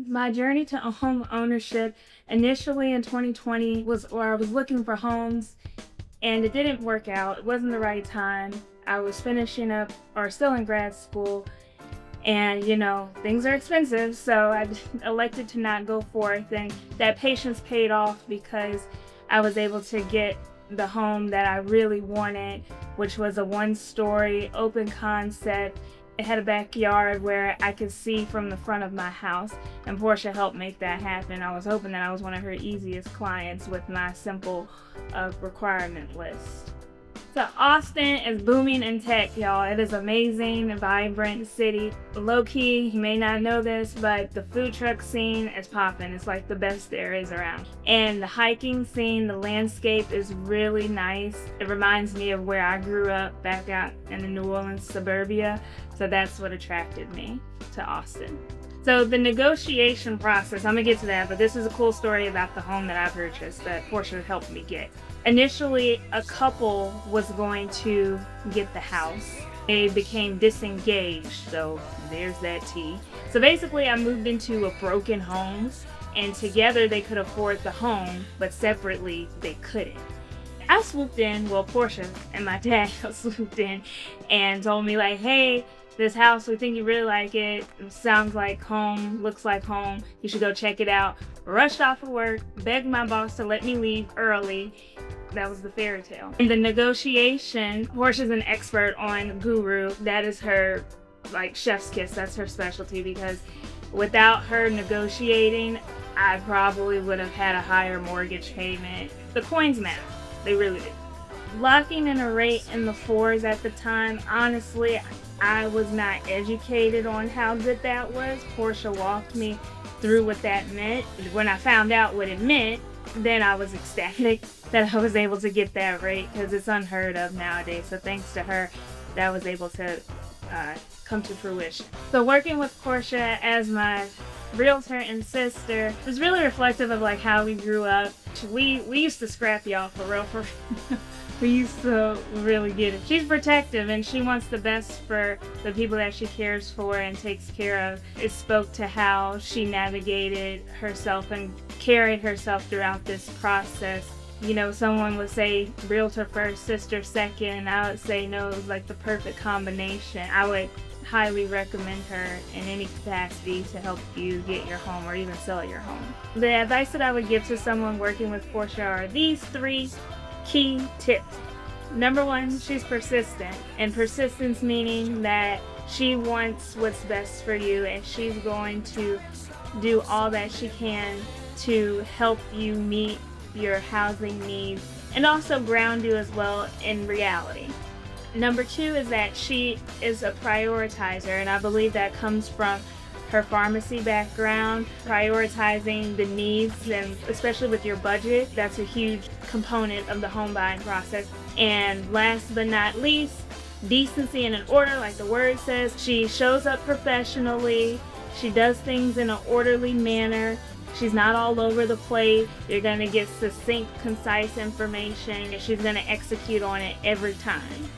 My journey to home ownership initially in 2020 was where I was looking for homes and it didn't work out. It wasn't the right time. I was finishing up or still in grad school and things are expensive, so I elected to not go forth, and that patience paid off because I was able to get the home that I really wanted, which was a one-story open concept. It had a backyard where I could see from the front of my house, and Portia helped make that happen. I was hoping that I was one of her easiest clients with my simple requirement list. So Austin is booming in tech, y'all. It is amazing, vibrant city. Low-key, you may not know this, but the food truck scene is popping. It's like the best there is around. And the hiking scene, the landscape is really nice. It reminds me of where I grew up back out in the New Orleans suburbia. So that's what attracted me to Austin. So the negotiation process, I'm gonna get to that, but this is a cool story about the home that I purchased that Portia helped me get. Initially, a couple was going to get the house. They became disengaged, so there's that tea. So basically, I moved into a broken home, and together they could afford the home, but separately they couldn't. I swooped in, well, Portia and my dad swooped in and told me like, hey, this house, we think you really like it. It sounds like home, looks like home. You should go check it out. Rushed off of work, begged my boss to let me leave early. That was the fairy tale. In the negotiation, Portia's an expert on Guru. That is her chef's kiss. That's her specialty, because without her negotiating, I probably would have had a higher mortgage payment. The coins matter. They really do. Locking in a rate in the 4s at the time, honestly, I was not educated on how good that was. Portia walked me through what that meant. When I found out what it meant, then I was ecstatic that I was able to get that rate, because it's unheard of nowadays. So thanks to her, that was able to come to fruition. So working with Portia as my realtor and sister was really reflective of how we grew up. We used to scrap, y'all, for real. We used to really get it. She's protective and she wants the best for the people that she cares for and takes care of. It spoke to how she navigated herself and carried herself throughout this process. Someone would say realtor first, sister second. I would say no, it was like the perfect combination. I would highly recommend her in any capacity to help you get your home or even sell your home. The advice that I would give to someone working with Portia are these 3 key tips. Number 1, she's persistent, and persistence meaning that she wants what's best for you, and she's going to do all that she can to help you meet your housing needs and also ground you as well in reality. Number 2 is that she is a prioritizer, and I believe that comes from her pharmacy background, prioritizing the needs, and especially with your budget, that's a huge component of the home buying process. And last but not least, decency and an order, like the word says. She shows up professionally, she does things in an orderly manner, she's not all over the place. You're going to get succinct, concise information, and she's going to execute on it every time.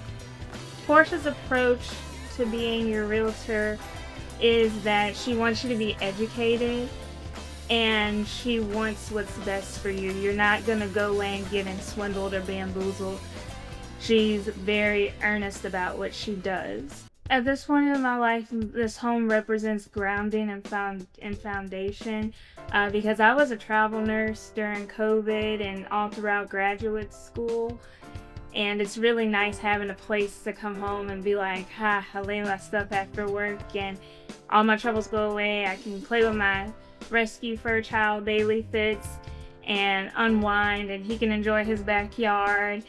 Portia's approach to being your realtor is that she wants you to be educated and she wants what's best for you. You're not going to go away and getting swindled or bamboozled. She's very earnest about what she does. At this point in my life, this home represents grounding and foundation because I was a travel nurse during COVID and all throughout graduate school. And it's really nice having a place to come home and be like, I lay my stuff after work and all my troubles go away. I can play with my rescue fur child, Bailey Fitz, and unwind, and he can enjoy his backyard.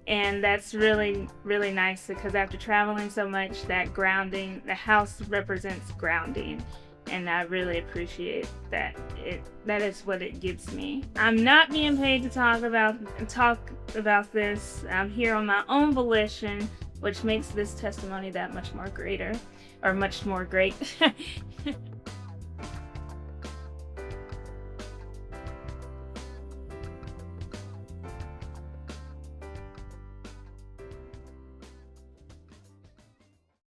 And that's really, really nice because after traveling so much, that grounding, the house represents grounding. And I really appreciate that. That is what it gives me. I'm not being paid to talk about this. I'm here on my own volition, which makes this testimony that much more greater, or much more great.